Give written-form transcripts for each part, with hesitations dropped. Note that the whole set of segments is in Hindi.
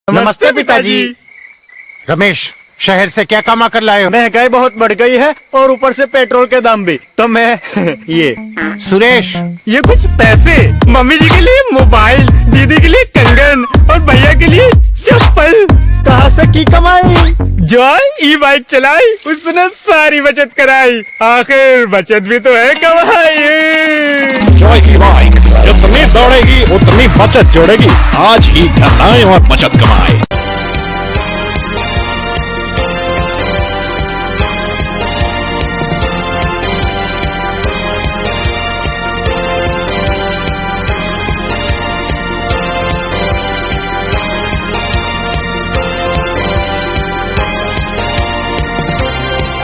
नमस्ते पिताजी। रमेश, शहर से क्या कमा कर लाए हो? महंगाई बहुत बढ़ गई है और ऊपर से पेट्रोल के दाम भी, तो मैं ये। सुरेश, ये कुछ पैसे मम्मी जी के लिए मोबाइल, दीदी के लिए कंगन और भैया के लिए चप्पल। कहाँ से की कमाई? जो ई बाइक चलाई उसने सारी बचत कराई, आखिर बचत भी तो है कमाई। जॉय की बाइक जितनी दौड़ेगी उतनी बचत जोड़ेगी। आज ही घर आए और बचत कमाए।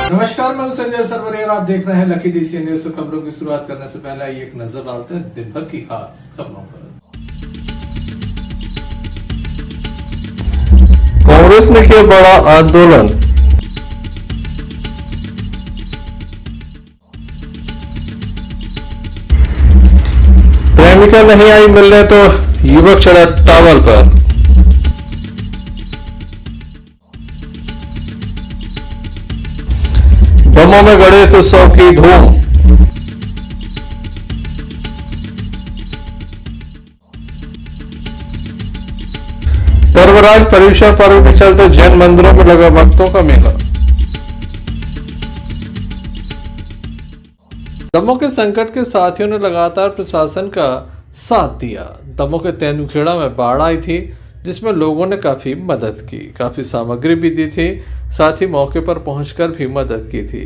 नमस्कार, मैं हूं संजय सरवरिया। आप देख रहे हैं लकी डीसीएन न्यूज। खबरों की शुरुआत करने से पहले आइए एक नजर डालते हैं दिन भर की खास खबरों पर। कांग्रेस ने किया बड़ा आंदोलन। प्रेमिका नहीं आई मिलने तो युवक चढ़ा टावर पर। दमोह में गणेश उत्सव की धूम। पर्वराज पर्यूषण पर्व के चलते जैन मंदिरों में लगा भक्तों का मेला। दमोह के संकट के साथियों ने लगातार प्रशासन का साथ दिया। दमोह के तेंदुखेड़ा में बाढ़ आई थी, जिसमें लोगों ने काफी मदद की, काफी सामग्री भी दी थी, साथ ही मौके पर पहुंचकर भी मदद की थी।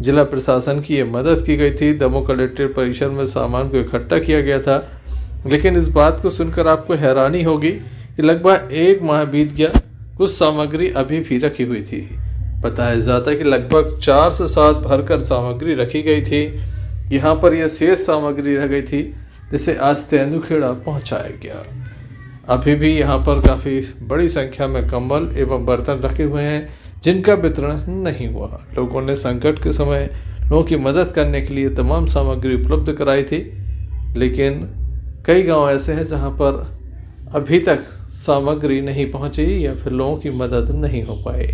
जिला प्रशासन की ये मदद की गई थी। दमोह कलेक्ट्रेट परिसर में सामान को इकट्ठा किया गया था, लेकिन इस बात को सुनकर आपको हैरानी होगी कि लगभग 1 माह बीत गया, कुछ सामग्री अभी भी रखी हुई थी। बताया जाता है कि लगभग 4 से 7 भरकर सामग्री रखी गई थी। यहाँ पर यह शेष सामग्री रह गई थी, जिसे आज तेंदुखेड़ा पहुँचाया गया। अभी भी यहाँ पर काफ़ी बड़ी संख्या में कंबल एवं बर्तन रखे हुए हैं, जिनका वितरण नहीं हुआ। लोगों ने संकट के समय लोगों की मदद करने के लिए तमाम सामग्री उपलब्ध कराई थी, लेकिन कई गांव ऐसे हैं जहां पर अभी तक सामग्री नहीं पहुंची या फिर लोगों की मदद नहीं हो पाई।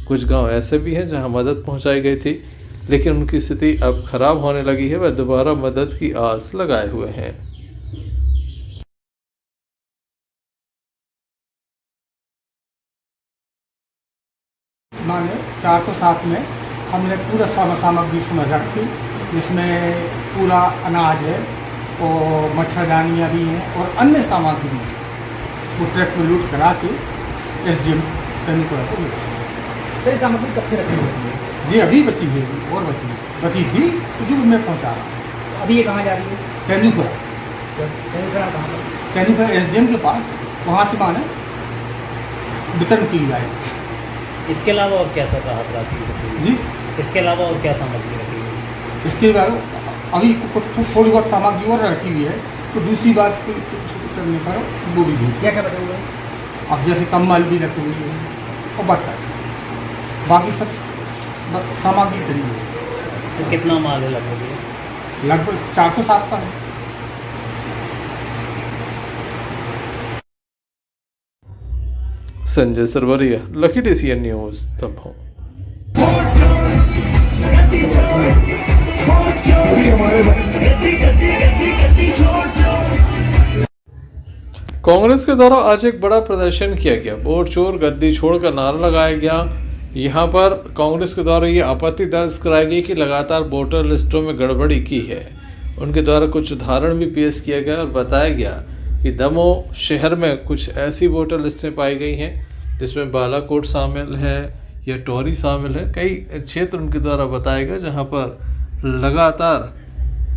कुछ गांव ऐसे भी हैं जहां मदद पहुंचाई गई थी, लेकिन उनकी स्थिति अब खराब होने लगी है। वह दोबारा मदद की आस लगाए हुए हैं। माने 407 में हमने पूरा सामग्री उसमें रखी, जिसमें पूरा अनाज है और मच्छरदानियाँ भी हैं और अन्य सामग्री है। वो ट्रक में लूट करा के SDM तेंदुखेड़ा को मिला। सही सामग्री कब से रखी हुई है? जी अभी बची है और बची थी तो जो मैं पहुँचा रहा हूँ। अभी ये कहाँ जा रही है? तेंदुखेड़ा कहाँ पर? तेंदुखेड़ा SDM के पास, वहाँ से माने वितरण की जाए। इसके अलावा और क्या था राशि जी, इसके अलावा और क्या सामग्री रखी हुई है? इसके बाद अभी कुछ थोड़ी बहुत सामग्री और रखी हुई है, तो दूसरी बात करने पर वो भी क्या क्या बचे हुए हैं? अब जैसे कम्बल भी रखे हुए हैं और बर्तन, बाकी सब सामग्री चली हुई है। तो कितना माल है लगभग? लगभग 407 का है। Sanjay Sarwaria, Lucky DCN news, Damoh. Congress के द्वारा आज एक बड़ा प्रदर्शन किया गया। वोट चोर गद्दी छोड़ का नारा लगाया गया। यहाँ पर कांग्रेस के द्वारा ये आपत्ति दर्ज कराई गई कि लगातार वोटर लिस्टों में गड़बड़ी की है। उनके द्वारा कुछ उदाहरण भी पेश किया गया और बताया गया कि दमोह शहर में कुछ ऐसी वोटर लिस्टें पाई गई हैं जिसमें बालाकोट शामिल है या टोरी शामिल है। कई क्षेत्र उनके द्वारा बताया गया जहाँ पर लगातार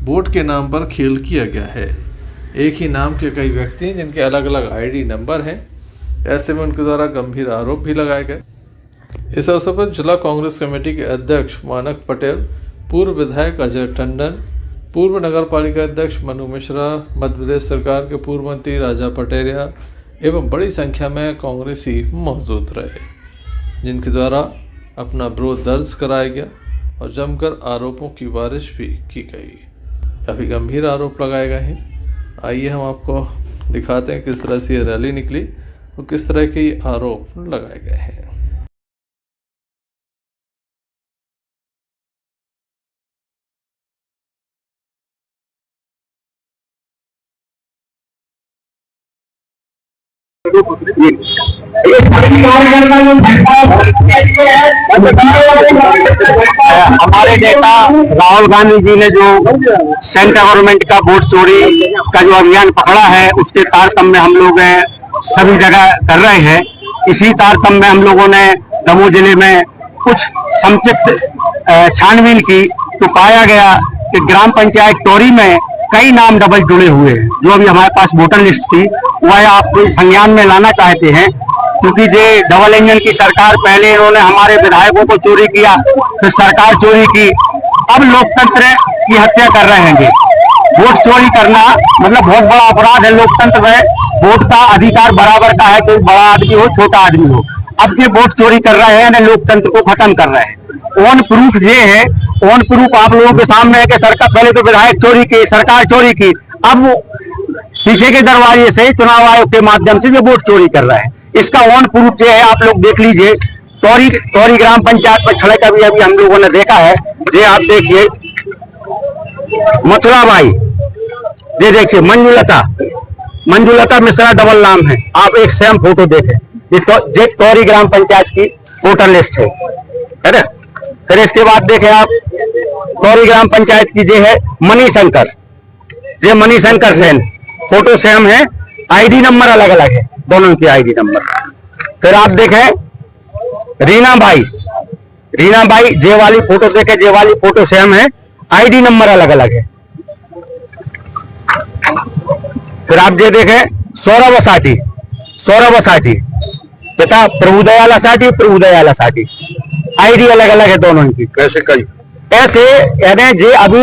वोट के नाम पर खेल किया गया है। एक ही नाम के कई व्यक्ति हैं जिनके अलग अलग ID नंबर हैं। ऐसे में उनके द्वारा गंभीर आरोप भी लगाए गए। इस अवसर पर जिला कांग्रेस कमेटी के अध्यक्ष मानक पटेल, पूर्व विधायक अजय टंडन, पूर्व नगर पालिका अध्यक्ष मनु मिश्रा, मध्य प्रदेश सरकार के पूर्व मंत्री राजा पटेरिया एवं बड़ी संख्या में कांग्रेसी मौजूद रहे, जिनके द्वारा अपना विरोध दर्ज कराया गया और जमकर आरोपों की बारिश भी की गई। काफ़ी गंभीर आरोप लगाए गए हैं। आइए हम आपको दिखाते हैं किस तरह से ये रैली निकली और किस तरह के आरोप लगाए गए हैं। हमारे नेता राहुल गांधी जी ने जो सेंट्रल गवर्नमेंट का वोट चोरी का जो अभियान पकड़ा है, उसके तारतम्य हम लोग सभी जगह कर रहे हैं। इसी तारतम्य हम लोगों ने दमोह जिले में कुछ समुचित छानबीन की तो पाया गया कि ग्राम पंचायत टोरी में कई नाम डबल जुड़े हुए हैं। जो अभी हमारे पास वोटर लिस्ट थी वह आप संज्ञान में लाना चाहते हैं, क्योंकि ये डबल इंजन की सरकार, पहले इन्होंने हमारे विधायकों को चोरी किया, फिर सरकार चोरी की, अब लोकतंत्र की हत्या कर रहे हैं। वोट चोरी करना मतलब बहुत बड़ा अपराध है लोकतंत्र में। वोट का अधिकार बराबर का है, कोई बड़ा आदमी हो छोटा आदमी हो। अब ये वोट चोरी कर रहे हैं, लोकतंत्र को खत्म कर रहे हैं। ऑन प्रूफ ये है, ऑन प्रूफ आप लोगों के सामने है कि सरकार पहले तो विधायक चोरी की, सरकार चोरी की, अब पीछे के दरवाजे से चुनाव आयोग के माध्यम से ये वोट चोरी कर रहे हैं। इसका ऑन प्रूफ ये है, आप लोग देख लीजिए। टोरी ग्राम पंचायत में छड़े कभी अभी हम लोगों ने देखा है। ये आप देखिए, मथुरा बाई, ये देखिए मंजुलता मिश्रा डबल नाम है। आप एक सेम फोटो देखें, ये टोरी ग्राम पंचायत की वोटर लिस्ट है ना। फिर इसके बाद देखें आप टोरी ग्राम पंचायत की जे है मणिशंकर, ये मणिशंकर सेन, फोटो सेम है, आईडी नंबर अलग अलग है, दोनों की आईडी नंबर। फिर आप देखें रीना बाई जे वाली फोटो देखें, जे वाली फोटो सेम है, आईडी नंबर अलग अलग है। फिर आप ये देखें सौरभ असाटी, पिता प्रभुदयाल असाटी, आईडी अलग अलग है दोनों की। ऐसे यानी जे अभी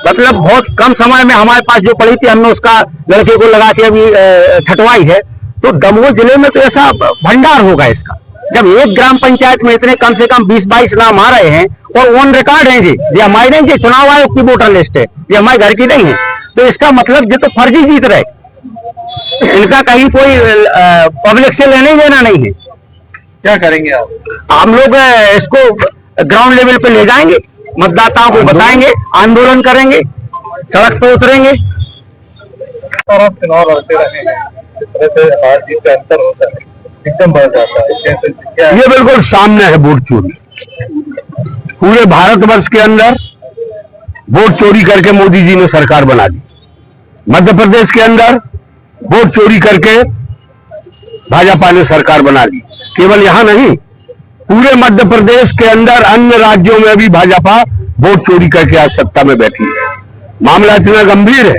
मतलब बहुत कम समय में हमारे पास जो पड़ी थी, हमने उसका लड़के को लगा के अभी छटवाई है। तो दमोह जिले में तो ऐसा भंडार होगा इसका, जब एक ग्राम पंचायत में इतने कम से कम 20-22 नाम आ रहे हैं और ऑन रिकॉर्ड है जी, ये हमारी नहीं, चुनाव आयोग की वोटर लिस्ट है, ये हमारे घर की नहीं है। तो इसका मतलब ये तो फर्जी जीत रहे, इनका कहीं कोई पब्लिक से लेने देना नहीं है। क्या करेंगे आप? हम लोग इसको ग्राउंड लेवल पे ले जाएंगे, मतदाताओं को बताएंगे, आंदोलन करेंगे, सड़क पे उतरेंगे। और आप चुनाव लड़ते रहे हैं, इस तरह से हार जीत का अंतर होता है, एकदम बढ़ जाता है। ये बिल्कुल सामने है वोट चोरी। पूरे भारतवर्ष के अंदर वोट चोरी करके मोदी जी ने सरकार बना दी। मध्य प्रदेश के अंदर वोट चोरी करके भाजपा ने सरकार बना ली। केवल यहां नहीं, पूरे मध्य प्रदेश के अंदर अन्य राज्यों में भी भाजपा वोट चोरी करके आज सत्ता में बैठी है। मामला इतना गंभीर है।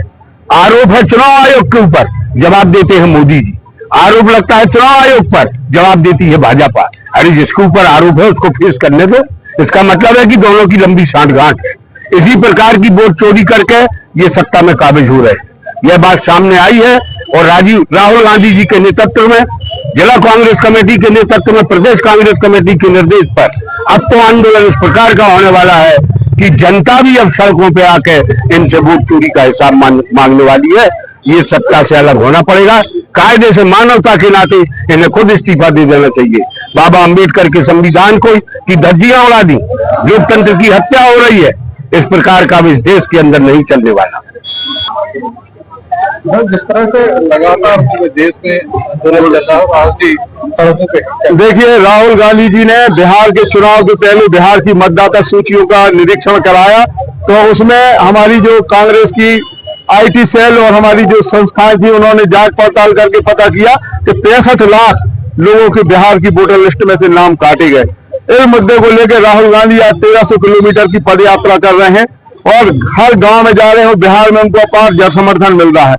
आरोप है चुनाव आयोग के ऊपर, जवाब देते हैं मोदी जी। आरोप लगता है चुनाव आयोग पर, जवाब देती है भाजपा। अरे जिसके ऊपर आरोप है उसको फेस करने दो। इसका मतलब है कि दोनों की लंबी सांठगांठ है। इसी प्रकार की वोट चोरी करके ये सत्ता में काबिज हो रहे हैं। यह बात सामने आई है और राहुल गांधी जी के नेतृत्व में, जिला कांग्रेस कमेटी के नेतृत्व में, प्रदेश कांग्रेस कमेटी के निर्देश पर अब तो आंदोलन इस प्रकार का होने वाला है कि जनता भी अब सड़कों पे आके इनसे वोट चोरी का हिसाब मांगने वाली है। ये सत्ता से अलग होना पड़ेगा। कायदे से, मानवता के नाते इन्हें खुद इस्तीफा दे देना चाहिए। बाबा अंबेडकर के संविधान को की धज्जियां उड़ा दी, लोकतंत्र की हत्या हो रही है। इस प्रकार का भी इस देश के अंदर नहीं चलने वाला। जिस तरह से लगातार पूरे देश में आंदोलन चल रहा है, देखिए राहुल गांधी जी ने बिहार के चुनाव के पहले बिहार की मतदाता सूचियों का निरीक्षण कराया, तो उसमें हमारी जो कांग्रेस की आईटी सेल और हमारी जो संस्थाएं थी, उन्होंने जांच पड़ताल करके पता किया कि 65 लाख लोगों के बिहार की वोटर लिस्ट में से नाम काटे गए। इस मुद्दे को लेकर राहुल गांधी आज 1300 किलोमीटर की पदयात्रा कर रहे हैं और हर गांव में जा रहे हैं। बिहार में उनको अपार जन समर्थन मिल रहा है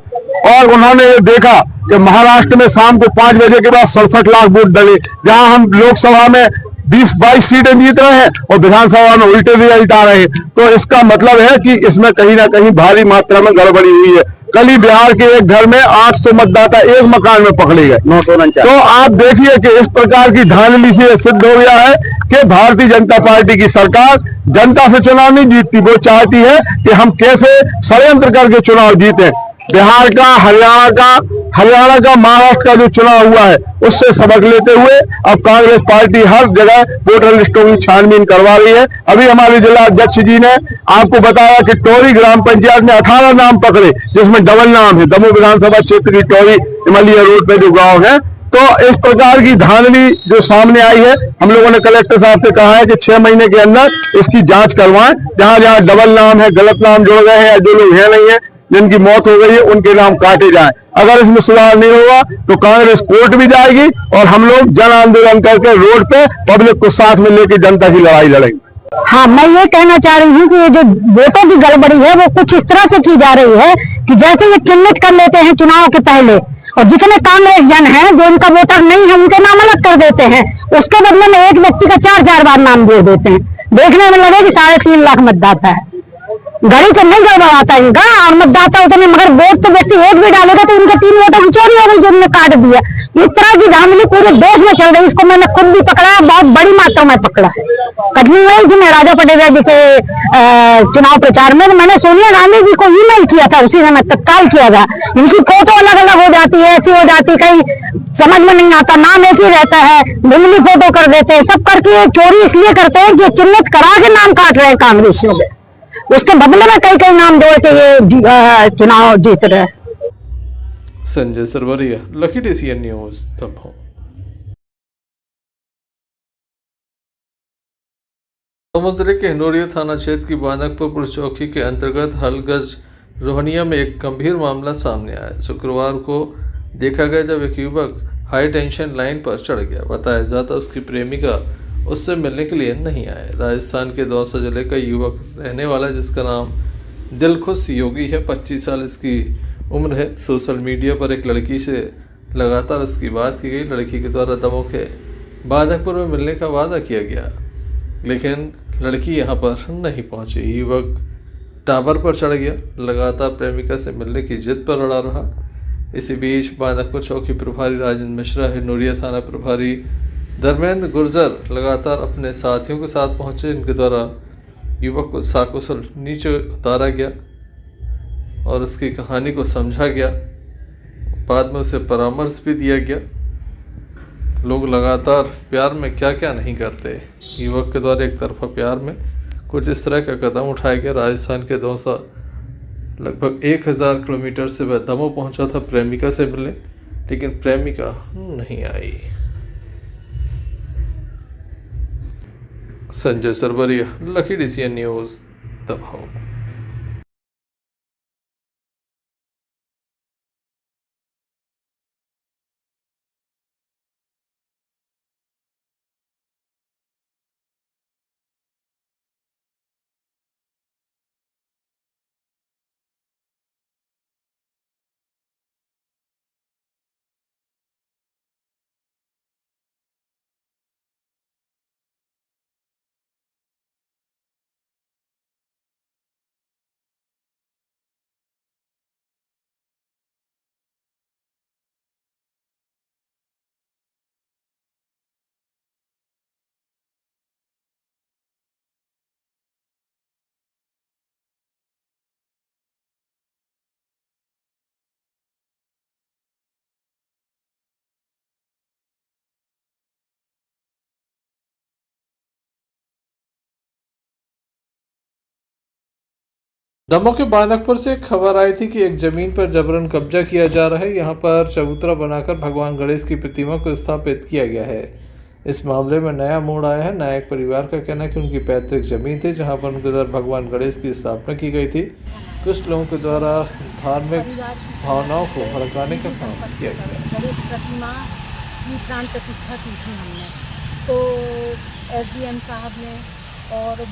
और उन्होंने ये देखा कि महाराष्ट्र में शाम को 5 बजे के बाद 67 लाख वोट डले, जहां हम लोकसभा में 20-22 सीटें जीत रहे हैं और विधानसभा में उल्टे रिजल्ट आ रहे हैं। तो इसका मतलब है कि इसमें कहीं ना कहीं भारी मात्रा में गड़बड़ी हुई है। कल ही बिहार के एक घर में 800 मतदाता एक मकान में पकड़े गए। 949। तो आप देखिए कि इस प्रकार की धांधली से सिद्ध हो गया है कि भारतीय जनता पार्टी की सरकार जनता से चुनाव नहीं जीतती, वो चाहती है कि हम कैसे षड्यंत्र करके चुनाव जीते। बिहार का, हरियाणा का, महाराष्ट्र का जो चुनाव हुआ है उससे सबक लेते हुए अब कांग्रेस पार्टी हर जगह वोटर लिस्टों की छानबीन करवा रही है। अभी हमारे जिला अध्यक्ष जी ने आपको बताया कि टोरी ग्राम पंचायत में 18 नाम पकड़े, जिसमें डबल नाम है। दमोह विधानसभा क्षेत्र की टोरी इमलिया रोड पे जो गांव है, तो इस प्रकार की धांधली जो सामने आई है, हम लोगों ने कलेक्टर साहब से कहा है कि 6 महीने के अंदर इसकी जांच करवाएं। जहां जहां डबल नाम है, गलत नाम जोड़ गए हैं या जो लोग हैं नहीं है, जिनकी मौत हो गई है, उनके नाम काटे जाएं। अगर इसमें सुधार नहीं होगा तो कांग्रेस कोर्ट भी जाएगी और हम लोग जन आंदोलन करके रोड पे पब्लिक को साथ में लेकर जनता की लड़ाई लड़ेंगे। हाँ, मैं ये कहना चाह रही हूँ कि ये जो वोटों की गड़बड़ी है वो कुछ इस तरह से की जा रही है कि जैसे ये चिन्हित कर लेते हैं चुनाव के पहले, और जितने कांग्रेस जन हैं जो उनका वोटर नहीं है उनके नाम अलग कर देते हैं, उसके बदले में एक व्यक्ति का 4-4 बार नाम जोड़ देते हैं। देखने में लगे कि 3.5 लाख मतदाता है, घड़ी तो नहीं गड़बड़ाता इनका, और मतदाता उतने, मगर वोट तो व्यक्ति एक भी डालेगा तो उनके 3 वोटों की चोरी हो गई जो उन्होंने काट दिया। इस तरह की धांधली पूरे देश में चल रही, इसको मैंने खुद भी पकड़ा है, बहुत बड़ी मात्रा में पकड़ा है। कटनी में थी मैं राजा पटेल जी के चुनाव प्रचार में, तो मैंने सोनिया गांधी जी को ईमेल किया था, उसी समय तत्काल किया था। इनकी फोटो अलग अलग हो जाती है, ऐसी हो जाती, कहीं समझ में नहीं आता, नाम एक ही रहता है, धुंधली फोटो कर देते हैं, सब करके चोरी इसलिए करते हैं कि चिन्हित करा के नाम काट रहे हैं कांग्रेसियों के, उसके बदले में कई नाम जोड़ के ये चुनाव जीत रहे हैं। Sanjay Sarwaria, Lucky DCN news, Damoh. Damoh जिले के हिंडोरिया थाना क्षेत्र की बांदकपुर पुलिस चौकी के अंतर्गत हलगज रोहनिया में एक गंभीर मामला सामने आया। शुक्रवार को देखा गया जब एक युवक हाई टेंशन लाइन पर चढ़ गया। बताया जाता उसकी प्रेमिका उससे मिलने के लिए नहीं आए। राजस्थान के दौसा जिले का युवक रहने वाला जिसका नाम दिलखुश योगी है, 25 साल इसकी उम्र है। सोशल मीडिया पर एक लड़की से लगातार उसकी बात की गई। लड़की के द्वारा दमोह के बांदकपुर में मिलने का वादा किया गया, लेकिन लड़की यहां पर नहीं पहुंची। युवक टावर पर चढ़ गया, लगातार प्रेमिका से मिलने की जिद पर अड़ा रहा। इसी बीच बांदकपुर चौकी प्रभारी राजेंद्र मिश्रा, हिंडोरिया थाना प्रभारी धर्मेंद्र गुर्जर लगातार अपने साथियों के साथ पहुंचे। इनके द्वारा युवक को साकुशल नीचे उतारा गया और उसकी कहानी को समझा गया। बाद में उसे परामर्श भी दिया गया। लोग लगातार प्यार में क्या क्या नहीं करते। युवक के द्वारा एक तरफा प्यार में कुछ इस तरह का कदम उठाया गया। राजस्थान के दौसा लगभग 1000 किलोमीटर से वह दमोह पहुंचा था प्रेमिका से मिलने, लेकिन प्रेमिका नहीं आई। Sanjay Sarwaria, Lucky DCN news, Damoh. Damoh के बांदकपुर से एक खबर आई थी कि एक जमीन पर जबरन कब्जा किया जा रहा है। यहाँ पर चबूतरा बनाकर भगवान गणेश की प्रतिमा को स्थापित किया गया है। इस मामले में नया मोड़ आया है। नायक परिवार का कहना है कि उनकी पैतृक जमीन थी जहाँ पर उनके द्वारा भगवान गणेश की स्थापना की गई थी। कुछ लोगों के द्वारा धार्मिक भावनाओं को भड़काने का काम किया गया। गणेश प्रतिमा की प्राण प्रतिष्ठा की थी हमने, तो SDM साहब ने और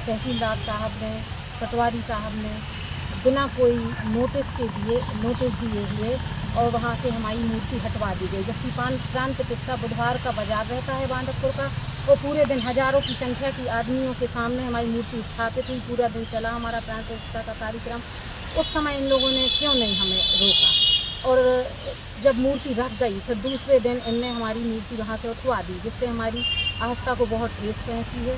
तहसीलदार साहब ने, पटवारी साहब ने बिना कोई नोटिस दिए हुए और वहाँ से हमारी मूर्ति हटवा दी गई। जबकि प्राण प्रतिष्ठा बुधवार का बाजार रहता है बांदकपुर का, और पूरे दिन हजारों की संख्या की आदमियों के सामने हमारी मूर्ति स्थापित हुई। पूरा दिन चला हमारा प्राण प्रतिष्ठा का कार्यक्रम। उस समय इन लोगों ने क्यों नहीं हमें रोका, और जब मूर्ति रख गई फिर दूसरे दिन इनने हमारी मूर्ति वहाँ से उठवा दी, जिससे हमारी आस्था को बहुत ठेस पहुँची है।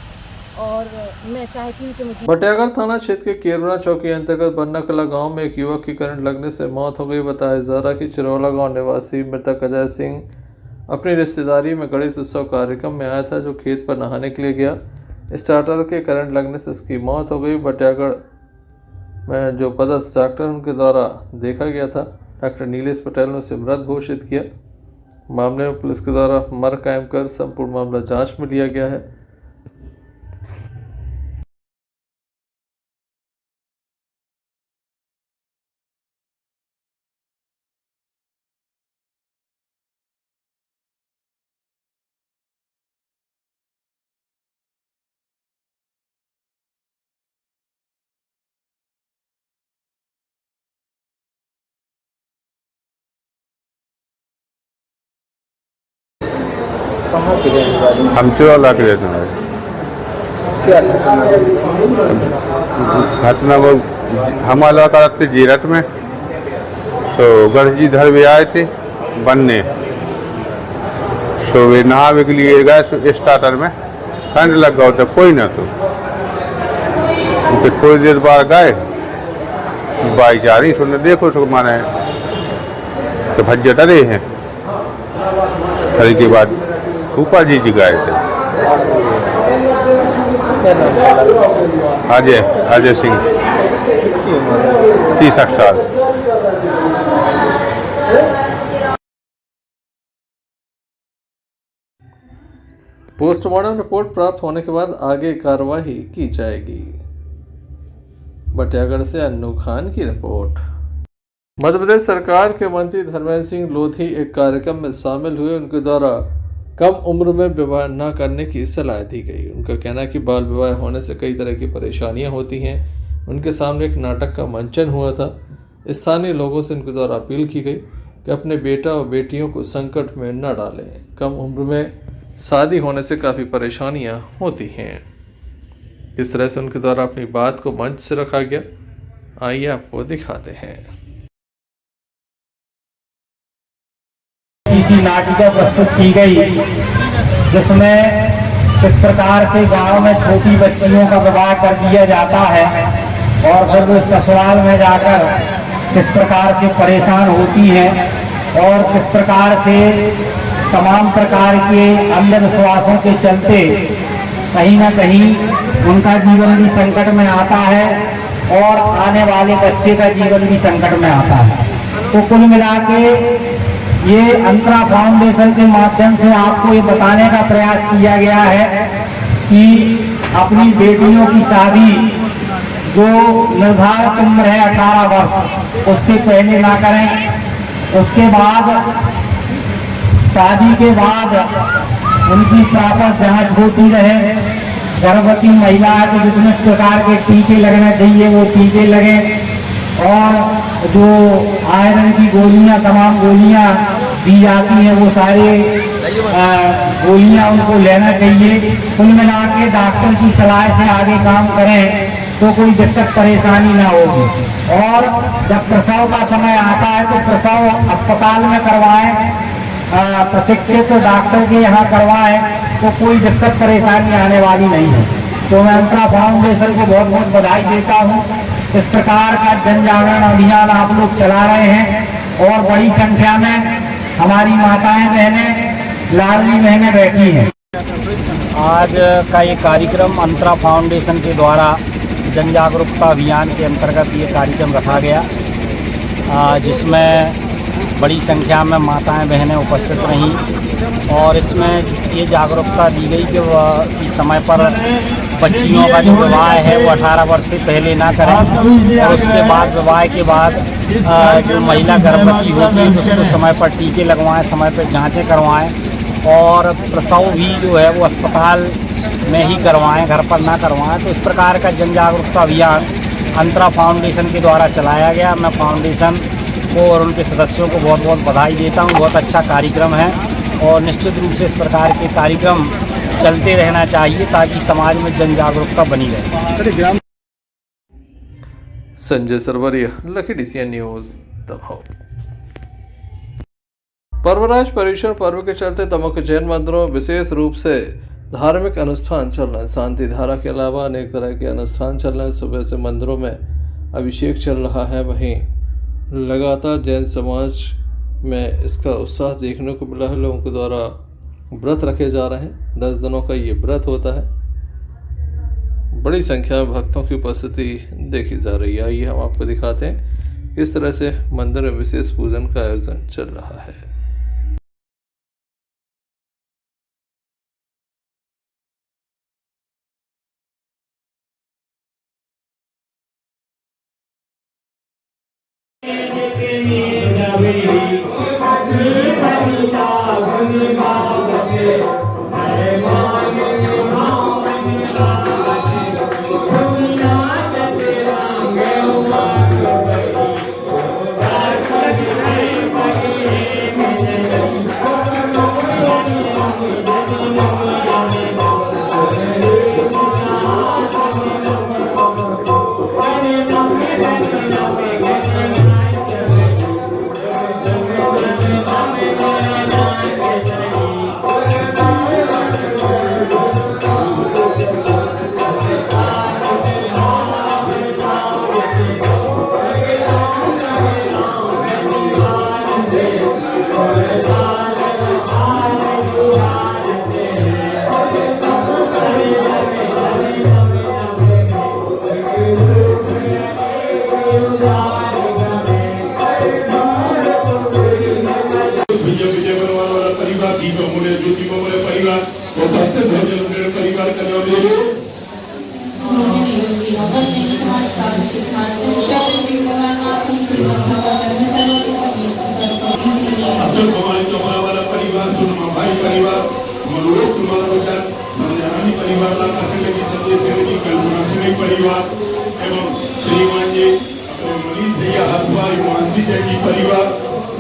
और मैं चाहती हूँ कि मुझे बटियागढ़ थाना क्षेत्र के केरबरा चौकी अंतर्गत बन्ना कला गांव में एक युवक की करंट लगने से मौत हो गई। बताया जा रहा कि चिरौला गांव निवासी मृतक अजय सिंह अपनी रिश्तेदारी में गणेश उत्सव कार्यक्रम में आया था, जो खेत पर नहाने के लिए गया। स्टार्टर के करंट लगने से उसकी मौत हो गई। बटियागढ़ में जो पदस्थ डॉक्टर उनके द्वारा देखा गया था, डॉक्टर नीलेश पटेल ने उसे मृत घोषित किया। मामले में पुलिस के द्वारा मर कायम कर संपूर्ण मामला जांच में लिया गया है। हम चिरौला के रहते हैं। घटना वो हमारा करते जीरत में तो गणेश जी धर भी आए थे बनने, सो वे नहावे के लिए गए। स्टार्टर में करंट लग गया तो कोई ना, तो थोड़ी देर बाद गए बाइक जा रही सुनने, देखो तो माने तो भज्जे डरे हैं। फिर के बाद ऊपर जी गए थे। अजय सिंह 30 साल। पोस्टमार्टम रिपोर्ट प्राप्त होने के बाद आगे कार्रवाई की जाएगी। बटियागढ़ से अन्नू खान की रिपोर्ट। मध्य प्रदेश सरकार के मंत्री धर्मेंद्र सिंह लोधी एक कार्यक्रम में शामिल हुए। उनके द्वारा कम उम्र में विवाह न करने की सलाह दी गई। उनका कहना है कि बाल विवाह होने से कई तरह की परेशानियां होती हैं। उनके सामने एक नाटक का मंचन हुआ था। स्थानीय लोगों से उनके द्वारा अपील की गई कि अपने बेटा और बेटियों को संकट में न डालें। कम उम्र में शादी होने से काफ़ी परेशानियां होती हैं। किस तरह से उनके द्वारा अपनी बात को मंच से रखा गया, आइए आपको दिखाते हैं। की नाटिका प्रस्तुत की गई, जिसमें किस प्रकार से गांव में छोटी बच्चियों का विवाह कर दिया जाता है और फिर वो ससुराल में जाकर किस प्रकार से परेशान होती हैं और किस प्रकार से तमाम प्रकार के अंधविश्वासों के चलते कहीं ना कहीं उनका जीवन भी संकट में आता है और आने वाले बच्चे का जीवन भी संकट में आता है। तो कुल मिला के ये अंतरा फाउंडेशन के माध्यम से आपको ये बताने का प्रयास किया गया है कि अपनी बेटियों की शादी जो निर्धारित उम्र है 18 वर्ष, उससे पहले ना करें। उसके बाद शादी के बाद उनकी प्रॉपर जांच होती रहे। गर्भवती महिला को जितने प्रकार के टीके लगने चाहिए वो टीके लगें और जो आयरन की गोलियां, तमाम गोलियां दी जाती हैं, वो सारे गोलियां उनको लेना चाहिए। कुल मिला के डॉक्टर की सलाह से आगे काम करें तो कोई दिक्कत परेशानी ना होगी। और जब प्रसव का समय आता है तो प्रसव अस्पताल में करवाएं, प्रशिक्षित डॉक्टर के यहाँ करवाएं, तो कोई दिक्कत परेशानी आने वाली नहीं है। तो मैं अंतरा फाउंडेशन को बहुत बहुत बधाई देता हूँ। इस प्रकार का जन जागरण अभियान आप लोग चला रहे हैं और बड़ी संख्या में हमारी माताएं बहनें, लाडली बहनें बैठी हैं। आज का ये कार्यक्रम अंतरा फाउंडेशन के द्वारा जन जागरूकता अभियान के अंतर्गत ये कार्यक्रम रखा गया, जिसमें बड़ी संख्या में माताएं बहनें उपस्थित रहीं और इसमें ये जागरूकता दी गई कि समय पर बच्चियों का जो विवाह है वो 18 वर्ष से पहले ना करें और उसके बाद विवाह के बाद जो महिला गर्भवती होती है तो उसको समय पर टीके लगवाएं, समय पर जांचें करवाएं और प्रसव भी जो है वो अस्पताल में ही करवाएं, घर पर ना करवाएं। तो इस प्रकार का जन जागरूकता अभियान अंतरा फाउंडेशन के द्वारा चलाया गया। मैं फाउंडेशन को और उनके सदस्यों को बहुत बहुत बधाई देता हूँ। बहुत अच्छा कार्यक्रम है और निश्चित रूप से इस प्रकार के कार्यक्रम चलते रहना चाहिए ताकि समाज में जन जागरूकता बनी रहे। Sanjay Sarwaria, Lucky DCN news, Damoh. पर्वराज पर्युषण पर्व के चलते दमोह के जैन मंदिरों में विशेष रूप से धार्मिक अनुष्ठान चल रहे हैं। शांति धारा के अलावा अनेक तरह के अनुष्ठान चल रहे हैं। सुबह से मंदिरों में अभिषेक चल रहा है। वहीं लगातार जैन समाज में इसका उत्साह देखने को मिला है। लोगों के द्वारा व्रत रखे जा रहे हैं। 10 दिनों का ये व्रत होता है। बड़ी संख्या में भक्तों की उपस्थिति देखी जा रही है। आइए हम आपको दिखाते हैं किस तरह से मंदिर में विशेष पूजन का आयोजन चल रहा है। परिवार एवं श्रीमान जी मनीष भैया हथवार मानसी जैनी परिवार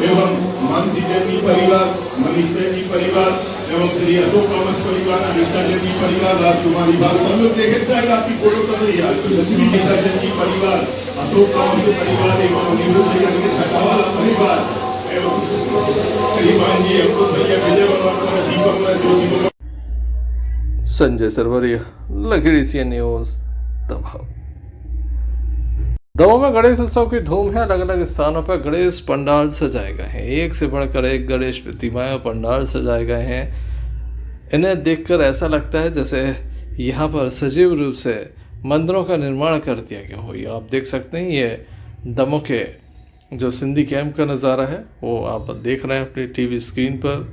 एवं मानसी जैनी परिवार मनीष जैनी परिवार एवं श्री अशोक कामत परिवार अनिता जैनी परिवार राजकुमारी बाग हम लोग देखे चाहे आपकी फोटो कर रही है लक्ष्मी गीता जैनी परिवार अशोक कामत परिवार एवं नीरू भैया वाला परिवार एवं श्रीमान जी अशोक भैया विजय वर्मा दीपक ज्योति संजय सरवरिया, लकीडी सी न्यूज दमोह। दमोह में गणेश उत्सव की धूम है। अलग अलग स्थानों पर गणेश पंडाल सजाए गए हैं। एक से बढ़कर एक गणेश प्रतिमाएं और पंडाल सजाए गए हैं। इन्हें देखकर ऐसा लगता है जैसे यहाँ पर सजीव रूप से मंदिरों का निर्माण कर दिया गया हो। ये आप देख सकते हैं, ये दमोह के जो सिंधी कैंप का नज़ारा है वो आप देख रहे हैं अपनी टीवी स्क्रीन पर।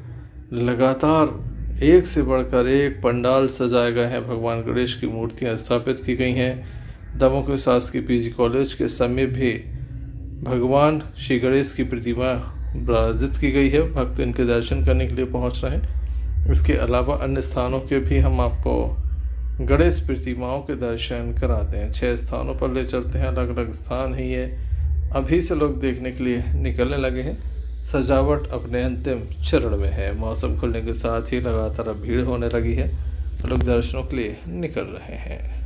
लगातार एक से बढ़कर एक पंडाल सजाए गए हैं। भगवान गणेश की मूर्तियां स्थापित की गई हैं। दमोह के शासकीय पीजी कॉलेज के समीप भी भगवान श्री गणेश की प्रतिमा विराजित की गई है। भक्त इनके दर्शन करने के लिए पहुंच रहे हैं। इसके अलावा अन्य स्थानों के भी हम आपको गणेश प्रतिमाओं के दर्शन कराते हैं। 6 स्थानों पर ले चलते हैं। अलग अलग स्थान है ये। अभी से लोग देखने के लिए निकलने लगे हैं। सजावट अपने अंतिम चरण में है। मौसम खुलने के साथ ही लगातार भीड़ होने लगी है। लोग दर्शनों के लिए निकल रहे हैं।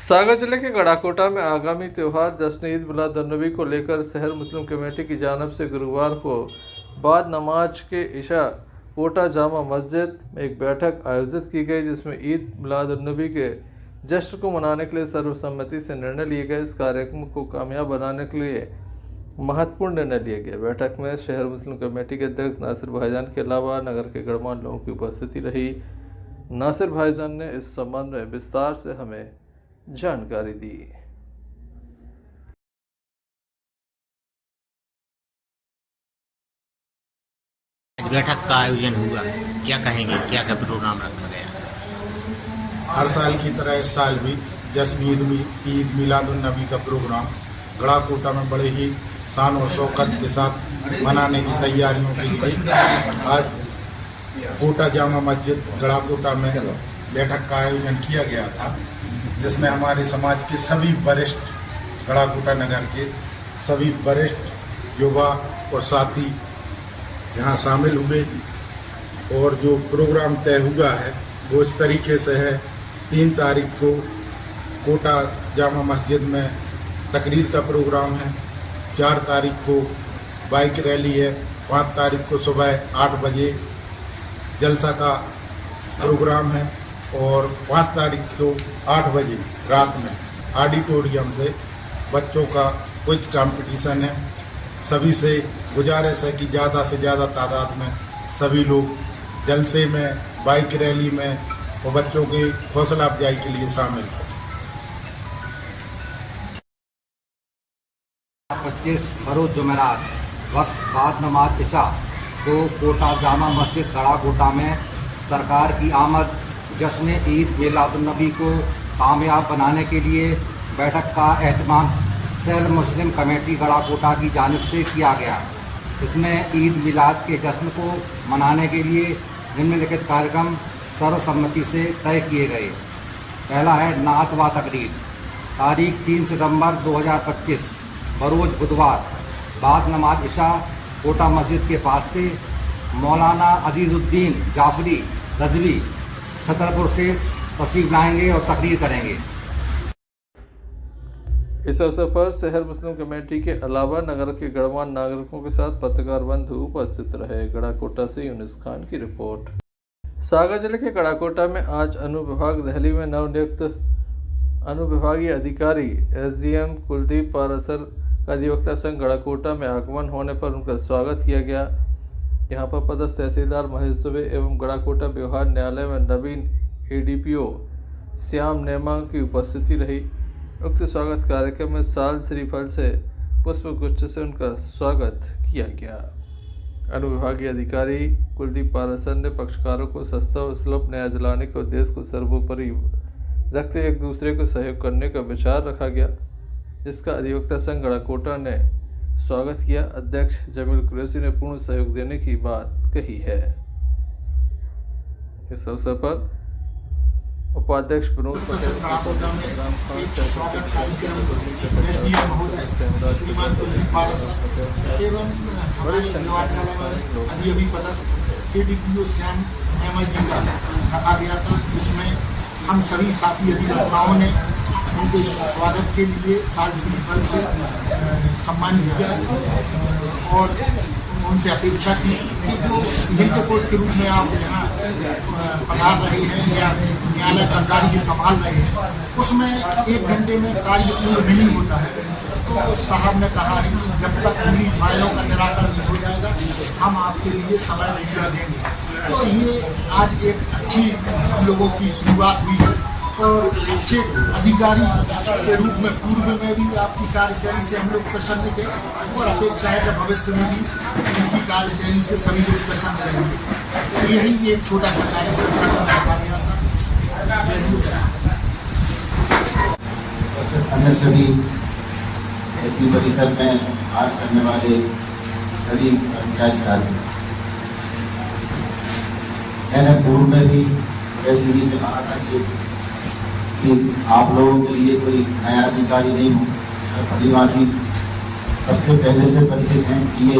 सागर जिले के गड़ाकोटा में आगामी त्यौहार जश्न ईद मिलादुन्नबी को लेकर शहर मुस्लिम कमेटी की जानिब से गुरुवार को बाद नमाज के इशा कोटा जामा मस्जिद में एक बैठक आयोजित की गई, जिसमें ईद मिलादुन्नबी के जश्न को मनाने के लिए सर्वसम्मति से निर्णय लिए गए। इस कार्यक्रम को कामयाब बनाने के लिए महत्वपूर्ण निर्णय लिए गए। बैठक में शहर मुस्लिम कमेटी के अध्यक्ष नासिर भाईजान के अलावा नगर के गणमान्य लोगों की उपस्थिति रही। नासिर भाईजान ने इस संबंध में विस्तार से हमें जानकारी दी। बैठक का आयोजन हुआ, क्या कहेंगे, क्या क्या प्रोग्राम रखा गया? हर साल की तरह इस साल भी जश्न ईद मिलादुन्नबी का प्रोग्राम गड़ाकोटा में बड़े ही शान और शौकत के साथ मनाने की तैयारियों की गई। आज कोटा जामा मस्जिद गड़ाकोटा में बैठक का आयोजन किया गया था, जिसमें हमारे समाज के सभी वरिष्ठ गड़ाकोटा नगर के सभी वरिष्ठ युवा और साथी यहाँ शामिल हुए। और जो प्रोग्राम तय हुआ है वो इस तरीके से है, 3 तारीख को कोटा जामा मस्जिद में तकरीर का प्रोग्राम है, 4 तारीख को बाइक रैली है, 5 तारीख को सुबह 8 बजे जलसा का प्रोग्राम है और 5 तारीख को 8 बजे रात में ऑडिटोरियम से बच्चों का कुछ कंपटीशन है। सभी से गुजारिश है कि ज़्यादा से ज़्यादा तादाद में सभी लोग जलसे में, बाइक रैली में और बच्चों की हौसला अफजाई के लिए शामिल हो। 25 बरोज जुमेरात वक्त बाद नमाज इशा को कोटा जामा मस्जिद गड़ाकोटा में सरकार की आमद जश्न ईद मिलादुन्नबी को कामयाब बनाने के लिए बैठक का एहतमाम शहर मुस्लिम कमेटी गड़ाकोटा की जानिब से किया गया। इसमें ईद मिलाद के जश्न को मनाने के लिए निम्नलिखित कार्यक्रम सर्वसम्मति से तय किए गए। पहला है नात व तकरीर, तारीख 3 सितंबर 2025 बरोज बुधवार बाद नमाज इशा कोटा मस्जिद के पास से मौलाना अजीज़ुद्दीन जाफरी रजवी छतरपुर से तशरीफ लाएंगे और तकरीर करेंगे। इस अवसर पर शहर मुस्लिम कमेटी के अलावा नगर के गणमान्य नागरिकों के साथ पत्रकार बंधु उपस्थित रहे। गड़ाकोटा से यूनिस खान की रिपोर्ट। सागर जिले के गड़ाकोटा में आज अनुविभाग दहली में नवनियुक्त अनुविभागीय अधिकारी एसडीएम कुलदीप पारासर का अधिवक्ता संघ गड़ाकोटा में आगमन होने पर उनका स्वागत किया गया। यहां पर पदस्थ तहसीलदार महेश दुबे एवं गड़ाकोटा व्यवहार न्यायालय में नवीन एडीपीओ श्याम नेमा की उपस्थिति रही। उक्त स्वागत कार्यक्रम में साल श्रीफल से पुष्प गुच्छ से उनका स्वागत किया गया। अनुविभागीय अधिकारी कुलदीप पारासर ने पक्षकारों को सस्ता और सुलभ न्याय दिलाने के उद्देश्य को सर्वोपरि रखते एक दूसरे को सहयोग करने का विचार रखा गया, जिसका अधिवक्ता संघ गड़ाकोटा ने स्वागत किया। अध्यक्ष जमील कुरैशी ने पूर्ण सहयोग देने की बात कही है। इस अवसर पर उपाध्यक्ष विनोद पटेल एवं अभी पदस्थ एडीपीओ श्याम नेमा जी का रखा गया था, जिसमें हम सभी साथी अधिवक्ताओं ने उनके स्वागत के लिए साल श्रीफल से सम्मान किया और उनसे अपेक्षा की कि जो लिंक कोर्ट के रूप में आप यहाँ पधार रहे हैं या न्यायालय का कार्य संभाल रहे हैं, उसमें 1 घंटे में कार्य पूर्ण नहीं होता है। तो साहब ने कहा है कि जब तक पूरी फाइलों का निराकरण नहीं हो जाएगा हम आपके लिए समय पूरा देंगे। तो ये आज एक अच्छी लोगों की शुरुआत हुई है और अच्छे अधिकारी के रूप में पूर्व में भी आपकी कार्यशैली से हम लोग प्रसन्न थे और अपेक्षा है कि भविष्य में भी इनकी कार्यशैली से सभी लोग प्रसन्न रहेंगे। तो यही एक छोटा सा कार्यक्रम रखा गया था। अन्य सभी एसपी परिसर में आज करने वाले सभी कर्मचारी साथी, मैंने पूर्व में भी ऐसे से कहा था कि आप लोगों के लिए कोई नया अधिकारी नहीं हूँ, भलीभांति सबसे पहले से परिचित हैं कि ये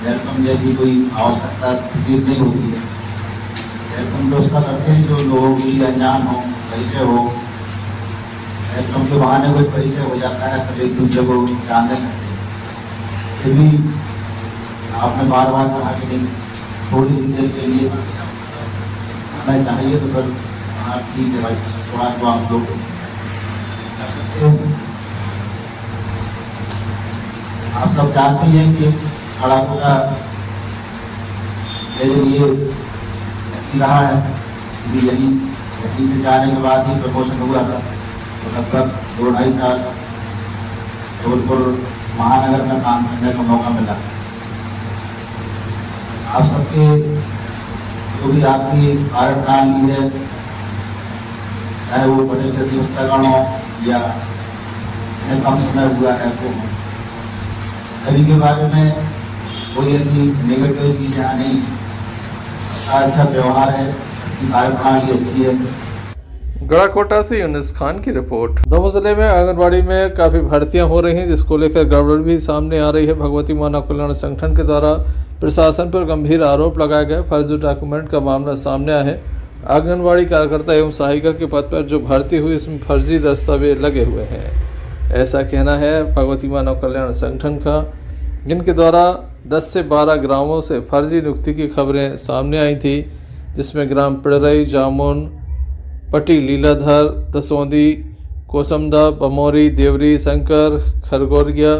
वेलकम जैसी कोई आवश्यकता प्रतीत नहीं होती है। वेलकम तो उसका करते हैं जो लोगों के लिए अनजान हो, परिचय हो, क्योंकि बहाने कोई परिचय हो जाता है, सब एक दूसरे को जानने लगते हैं। फिर भी आपने बार बार कहा कि नहीं, थोड़ी सी देर के लिए समय चाहिए, तो फिर हाँ ठीक है भाई, थोड़ा तो आप लोग कर सकते हैं। आप सब जानते हैं कि खड़ाकोटा मेरे लिए रहा है कि यहीं से जाने के बाद ही प्रमोशन हुआ था, तो लगभग 2-2.5 साल जबलपुर महानगर में काम करने का मौका मिला। आप सबके जो भी आपकी कार्यप्रणाली है, चाहे वो बड़े प्रतियोगितागण हो या कम समय हुआ है, तो सभी के बारे में कोई ऐसी नेगेटिव चीज यहाँ नहीं, अच्छा व्यवहार है, कार्यप्रणाली अच्छी है। गढ़ाकोटा से यूनुस खान की रिपोर्ट। दमोह जिले में आंगनबाड़ी में काफ़ी भर्तियां हो रही हैं, जिसको लेकर गड़बड़ भी सामने आ रही है। भगवती मानव कल्याण संगठन के द्वारा प्रशासन पर गंभीर आरोप लगाए गए। फर्जी डॉक्यूमेंट का मामला सामने आया है। आंगनबाड़ी कार्यकर्ता एवं सहायिका के पद पर जो भर्ती हुई, इसमें फर्जी दस्तावेज लगे हुए हैं, ऐसा कहना है भगवती मानव कल्याण संगठन का, जिनके द्वारा 10 से 12 ग्रामों से फर्जी नियुक्ति की खबरें सामने आई थी, जिसमें ग्राम पिड़रई, जामुन, पटी, लीलाधर, दसौंदी, कोसमदा, बमौरी, देवरी, शंकर, खरगोरिया,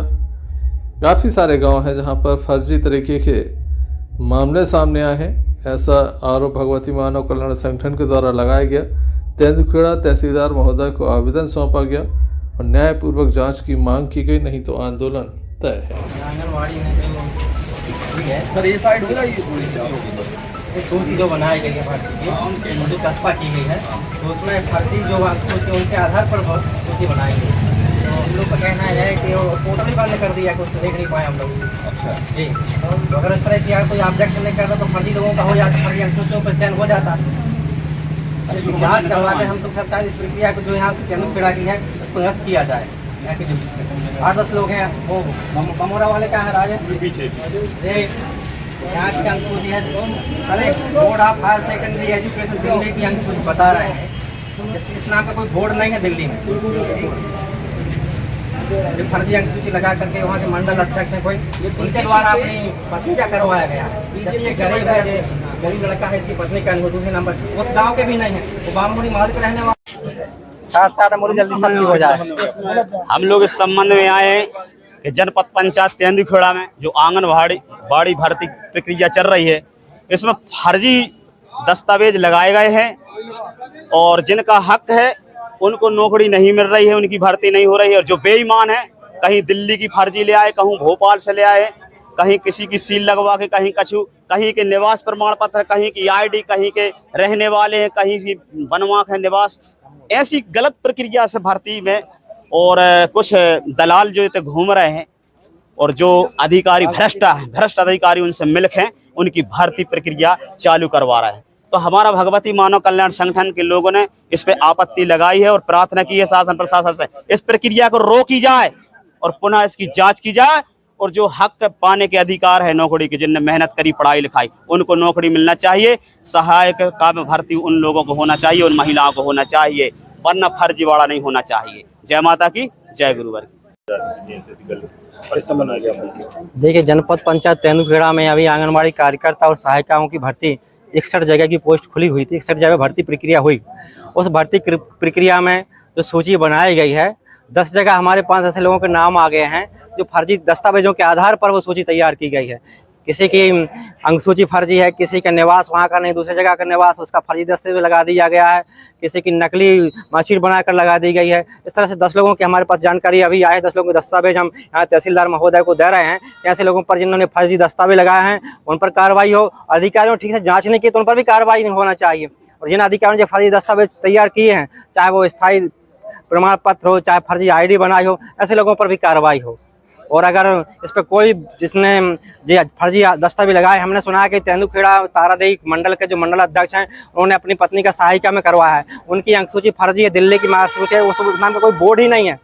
काफ़ी सारे गांव हैं जहां पर फर्जी तरीके के मामले सामने आए हैं। ऐसा आरोप भगवती मानव कल्याण संगठन के द्वारा लगाया गया। तेंदुखेड़ा तहसीलदार महोदय को आवेदन सौंपा गया और न्यायपूर्वक जांच की मांग की गई, नहीं तो आंदोलन तय है। आंगनबाड़ी में सर ये साइड हो जाएगी, सूची जो बनाई गई है भर्ती की, जो कस्बा की गई है, तो उसमें भर्ती जो सूची उनके आधार पर सूची बनाई गई। तो हम लोग का कहना है कि वो पोर्टल ही बंद कर दिया, कुछ देख नहीं पाए हम लोग। अच्छा जी, तो अगर इस तरह की कोई ऑब्जेक्शन नहीं करता तो फर्जी लोगों का हो जाता, फर्जी अनुसूचियों पर चयन हो जाता। जाँच करवा के हम तो सरकार इस प्रक्रिया को जो यहाँ तेंदुखेड़ा की है उसको नष्ट किया जाए। 8-10 लोग हैं, वो बमोरा वाले क्या है राजेश पीछे यहाँ की अंकसूची है, अरे board of higher secondary education Delhi की अंकसूची बता रहे हैं। इस नाम का कोई बोर्ड नहीं है दिल्ली में। फर्जी अंकसूची लगा करके वहाँ के मंडल अध्यक्ष हैं कोई, उनके द्वारा अपनी पत्नी का करवाया गया। ये गरीब है, गरीब लड़का है, इसकी पत्नी का नहीं, दूसरे नंबर उस गाँव के भी नहीं है, वो बामूरी महल के रहने वाले। साथ मोरी जल्दी सब हो जाए। हम लोग इस संबंध में आए हैं कि जनपद पंचायत तेंदुखेड़ा में जो आंगनबाड़ी भर्ती प्रक्रिया चल रही है, इसमें फर्जी दस्तावेज लगाए गए हैं और जिनका हक है उनको नौकरी नहीं मिल रही है, उनकी भर्ती नहीं हो रही है। और जो बेईमान है, कहीं दिल्ली की फर्जी ले आए, कहूँ भोपाल से ले आए, कहीं किसी की सील लगवा के, कहीं के निवास प्रमाण पत्र, कहीं की ID, कहीं के रहने वाले हैं, कहीं की बनवाक है निवास। ऐसी गलत प्रक्रिया से भर्ती में और कुछ दलाल जो इतने घूम रहे हैं और जो अधिकारी भ्रष्ट अधिकारी उनसे मिलक हैं, उनकी भर्ती प्रक्रिया चालू करवा रहे हैं। तो हमारा भगवती मानव कल्याण संगठन के लोगों ने इस पे आपत्ति लगाई है और प्रार्थना की है शासन प्रशासन से, इस प्रक्रिया को रोकी जाए और पुनः इसकी जांच की जाए और जो हक पाने के अधिकार है नौकरी के, जिनने मेहनत करी, पढ़ाई लिखाई, उनको नौकरी मिलना चाहिए। सहायक का भर्ती उन लोगों को होना चाहिए, उन महिलाओं को होना चाहिए, वरना फर्जीवाड़ा नहीं होना चाहिए। जय माता की, जय गुरुवर की। देखिए, जनपद पंचायत तेंदुखेड़ा में अभी आंगनबाड़ी कार्यकर्ता और सहायिकाओं की भर्ती 61 जगह की पोस्ट खुली हुई थी, 61 जगह भर्ती प्रक्रिया हुई। उस भर्ती प्रक्रिया में जो सूची बनाई गई है, 10 जगह हमारे पास ऐसे लोगों के नाम आ गए हैं जो फर्जी दस्तावेजों के आधार पर वो सूची तैयार की गई है। किसी की अंकसूची फर्जी है, किसी का निवास वहाँ का नहीं, दूसरी जगह का निवास, उसका फर्जी दस्तावेज लगा दिया गया है, किसी की नकली मार्कशीट बनाकर लगा दी गई है। इस तरह से 10 लोगों की हमारे पास जानकारी अभी आए। 10 लोगों के दस्तावेज हम यहाँ तहसीलदार महोदय को दे रहे हैं। ऐसे लोगों पर जिन्होंने फर्जी दस्तावेज लगाए हैं उन पर कार्रवाई हो। अधिकारियों ठीक से जाँच नहीं की तो उन पर भी कार्रवाई होना चाहिए। और जिन अधिकारियों ने फर्जी दस्तावेज तैयार किए हैं, चाहे वो स्थायी प्रमाण पत्र हो, चाहे फर्जी ID बनाई हो, ऐसे लोगों पर भी कार्रवाई हो। और अगर इस पर कोई जिसने फर्जी दस्तावेज लगाए, हमने सुना है कि तेंदुखेड़ा तारादेवी मंडल के जो मंडल अध्यक्ष हैं, उन्होंने अपनी पत्नी का सहायिका में करवाया है, उनकी अंकसूची फर्जी है, दिल्ली की मार्कशीट है, उस नाम का कोई बोर्ड ही नहीं है।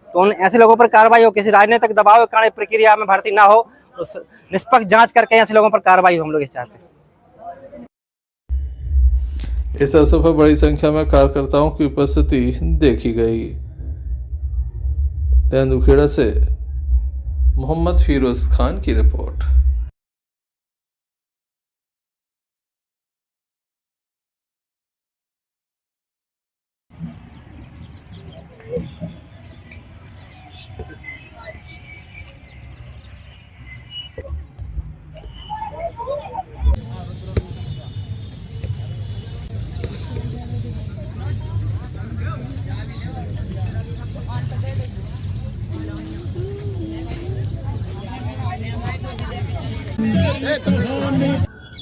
तो उन ऐसे लोगों पर कार्रवाई हो। किसी राजनीतिक दबाव के कारण प्रक्रिया में भर्ती ना हो, उस निष्पक्ष जाँच करके ऐसे लोगों पर कार्रवाई हो, हम लोग इस चाहते हैं। इस अवसर पर बड़ी संख्या में कार्यकर्ताओं की उपस्थिति देखी गई। तेंदुखेड़ा से मोहम्मद फिरोज खान की रिपोर्ट।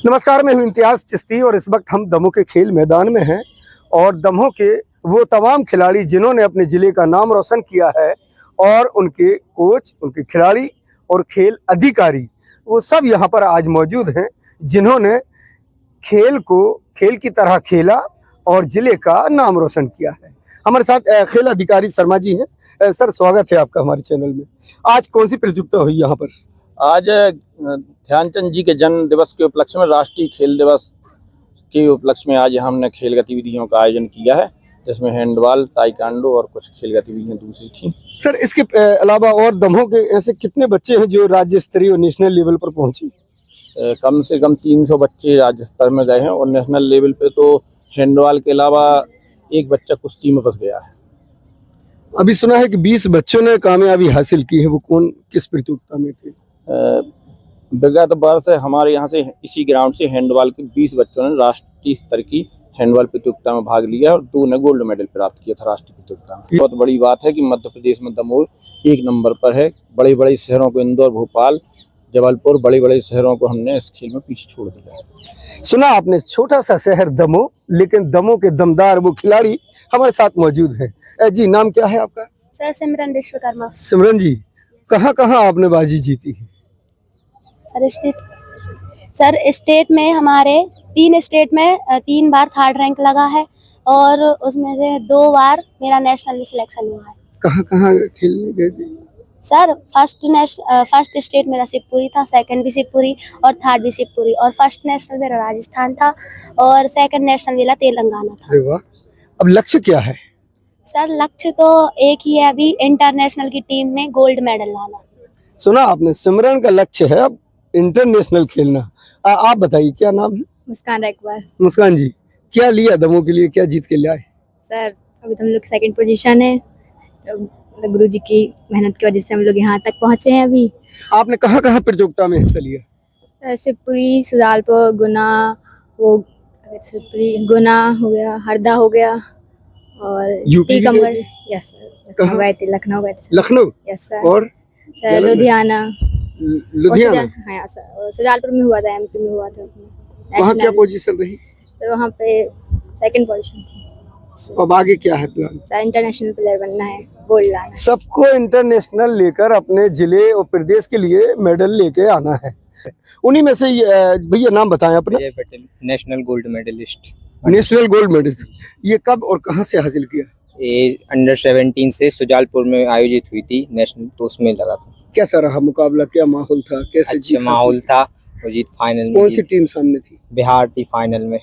नमस्कार, मैं हूं इम्तियाज चिश्ती और इस वक्त हम दमोह के खेल मैदान में हैं और दमोह के वो तमाम खिलाड़ी जिन्होंने अपने ज़िले का नाम रोशन किया है और उनके कोच, उनके खिलाड़ी और खेल अधिकारी वो सब यहाँ पर आज मौजूद हैं जिन्होंने खेल को खेल की तरह खेला और ज़िले का नाम रोशन किया है। हमारे साथ खेल अधिकारी शर्मा जी हैं। सर, स्वागत है आपका हमारे चैनल में। आज कौन सी प्रतियोगिता हुई यहाँ पर? आज ध्यानचंद जी के जन्म दिवस के उपलक्ष्य में, राष्ट्रीय खेल दिवस के उपलक्ष्य में आज हमने खेल गतिविधियों का आयोजन किया है, जिसमें हैंडबॉल, ताइक्वांडो और कुछ खेल गतिविधियां दूसरी थी। सर, इसके अलावा और दमोह के ऐसे कितने बच्चे हैं जो राज्य स्तरीय और नेशनल लेवल पर पहुंचे? कम से कम 300 बच्चे राज्य स्तर में गए हैं और नेशनल लेवल पे तो हैंडबॉल के अलावा एक बच्चा कुश्ती में फंस गया है। अभी सुना है कि 20 बच्चों ने कामयाबी हासिल की है, वो कौन किस प्रतियोगिता में थे? विगत वर्ष हमारे यहाँ से इसी ग्राउंड से हैंडबॉल के 20 बच्चों ने राष्ट्रीय स्तर की हैंडबॉल प्रतियोगिता में भाग लिया और 2 ने गोल्ड मेडल प्राप्त किया था राष्ट्रीय प्रतियोगिता में। बहुत बड़ी बात है कि मध्य प्रदेश में दमोह 1 नंबर पर है। बड़े बड़े शहरों को, इंदौर, भोपाल, जबलपुर, बड़े बड़े शहरों को हमने इस खेल में पीछे छोड़ दिया है। सुना आपने, छोटा सा शहर दमोह, लेकिन दमोह के दमदार वो खिलाड़ी हमारे साथ मौजूद हैं। जी, नाम क्या है आपका? सर, सिमरन विश्वकर्मा। सिमरन जी, कहाँ कहाँ आपने बाजी जीती है? सर, स्टेट में हमारे 3 स्टेट में 3 बार 3rd रैंक लगा है और उसमें से 2 बार मेरा नेशनल में सिलेक्शन हुआ है। कहाँ कहाँ खेलने गए थे? सर, फर्स्ट स्टेट मेरा शिवपुरी था, 2nd भी शिवपुरी और 3rd भी शिवपुरी, और फर्स्ट नेशनल मेरा राजस्थान था और 2nd नेशनल मेरा तेलंगाना था। अरे वाह! अब लक्ष्य क्या है? सर, लक्ष्य तो एक ही है, अभी इंटरनेशनल की टीम में गोल्ड मेडल लाना। सुना आपने, सिमरन का लक्ष्य है अब इंटरनेशनल खेलना। आप बताइए, क्या नाम है? मुस्कान रैकवार। मुस्कान जी, क्या लिया दमोह के लिए, क्या जीत के लाए? सर, अभी तो हम लोग 2nd पोजीशन है, तो गुरुजी की मेहनत की वजह से हम लोग यहाँ तक पहुँचे हैं। अभी आपने कहाँ कहाँ प्रतियोगिता में हिस्सा लिया? सर, शिवपुरी, सुजालपुर, गुना, शिवपुरी, गुना हो गया, हरदा हो गया और टीकमगढ़। यस सर, लखनऊ गए थे। लखनऊ? Yes sir. और सर, लुधियाना। हाँ सर, सुजालपुर में हुआ था, MP में हुआ था। वहाँ क्या पोजीशन रही? सर, वहाँ पे 2nd पोजीशन थी। अब आगे क्या है प्लान? सर, इंटरनेशनल प्लेयर बनना है, गोल्ड लाना। सबको इंटरनेशनल लेकर अपने जिले और प्रदेश के लिए मेडल लेके आना है। उन्हीं में से भैया नाम बताएं अपना। National gold medalist. National gold medalist, ये कब और कहां से हासिल किया? ये अंडर 17 से सुजालपुर में आयोजित हुई थी नेशनल, तो उसमें लगा था। कैसा रहा मुकाबला, क्या माहौल था, कैसे? अच्छा माहौल था। वो जीत फाइनल में। कौन सी टीम सामने थी? बिहार थी फाइनल में।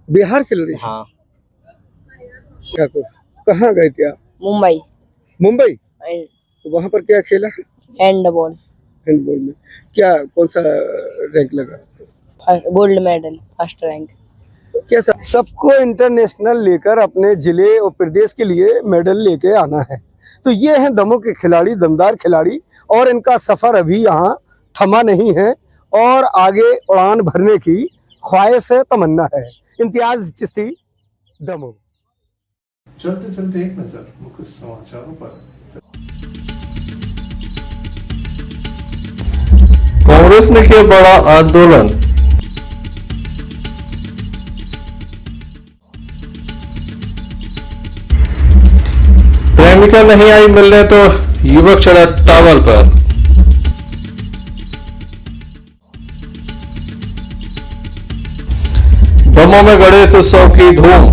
बिहार से लड़ी? हाँ। कहाँ गए थे आप? मुंबई। मुंबई? तो वहाँ पर क्या खेला? हैंडबॉल। हैंडबॉल में क्या, कौन सा रैंक लगा? Gold medal, 1st rank. कैसा? सबको इंटरनेशनल लेकर अपने जिले और प्रदेश के लिए मेडल लेके आना है। तो ये हैं दमोह के खिलाड़ी, दमदार खिलाड़ी, और इनका सफर अभी यहाँ थमा नहीं है और आगे उड़ान भरने की ख्वाहिश है, तमन्ना है। इम्तियाज चिश्ती, दमोह। चलते चलते एक नजर मुख्य समाचारों पर। कांग्रेस ने किया बड़ा आंदोलन। प्रेमिका नहीं आई मिलने तो युवक चढ़ा टावर पर। दमोह में गणेश उत्सव की धूम।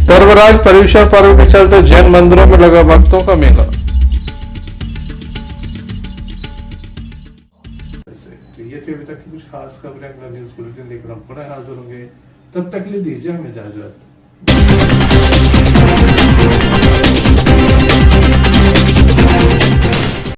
पर्वराज पर्यूषण पर्व के चलते जैन मंदिरों में लगा भक्तों का मेला। तो ये थी अभी तक की कुछ खास खबरें। अगला न्यूज बुलेटिन लेकर हम पुनः हाजिर होंगे। तब तक के लिए दीजिए हमें इजाजत।